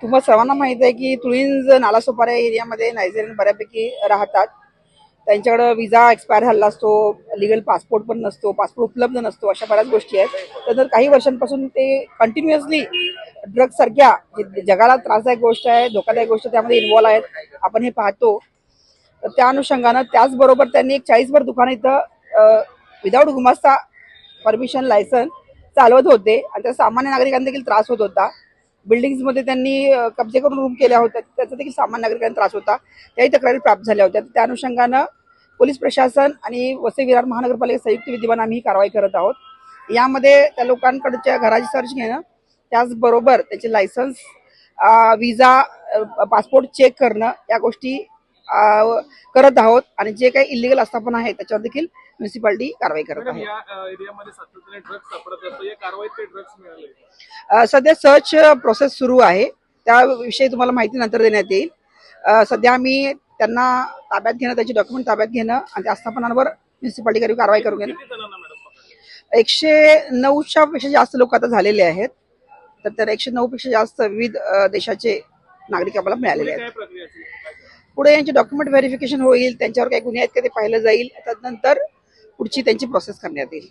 तुम्हाला सर्वांना माहित आहे की तुळिंज नालासोपारा एरियामध्ये नायजेरियन बऱ्यापैकी राहतात. त्यांच्याकडे विजा एक्सपायर झाला असतो, लिगल पासपोर्ट पण नसतो, पासपोर्ट उपलब्ध नसतो, अशा बऱ्याच गोष्टी आहेत. तर काही वर्षांपासून ते कंटिन्युअसली ड्रग्ज सारख्या जगाला त्रासदायक गोष्ट आहे, धोकादायक गोष्ट त्यामध्ये इन्व्हॉल्व आहेत, आपण हे पाहतो. तर त्या अनुषंगानं त्याचबरोबर त्यांनी एक 40भर दुकान इथं विदाऊट गुमास्ता परमिशन लायसन चालवत होते आणि त्या सामान्य नागरिकांना देखील त्रास होत होता. बिल्डिंग्समध्ये त्यांनी कब्जे करून रूम केल्या होत्या, त्याचा देखील सामान्य नागरिकांना त्रास होता. त्याही तक्रारी प्राप्त झाल्या होत्या. त्या अनुषंगानं पोलीस प्रशासन आणि वसई विरार महानगरपालिका संयुक्त विद्यमानं आम्ही ही कारवाई करत आहोत. यामध्ये त्या लोकांकडच्या घराची सर्च घेणं, त्याचबरोबर त्याचे लायसन्स, विजा, पासपोर्ट चेक करणं या गोष्टी करत आहोत आणि जे काही इलिगल आस्थापना आहे त्याच्यावर देखील म्युन्सिपालिटी कारवाई करत आहे. सध्या सर्च प्रोसेस सुरू आहे, त्याविषयी तुम्हाला माहिती नंतर देण्यात येईल. सध्या आम्ही त्यांना ताब्यात घेणं, त्याची डॉक्युमेंट ताब्यात घेणं आणि त्या आस्थापनांवर म्युन्सिपालिटी कारवाई करून घेणं. 109च्या पेक्षा जास्त लोक आता झालेले आहेत. तर त्या 109 पेक्षा जास्त विविध देशाचे नागरिक आपल्याला मिळालेले आहेत. पुढे यांचे डॉक्युमेंट व्हेरिफिकेशन होईल, त्यांच्यावर काही गुन्हे आहेत का ते पाहिलं जाईल, त्यानंतर पुढची त्यांची प्रोसेस करण्यात येईल.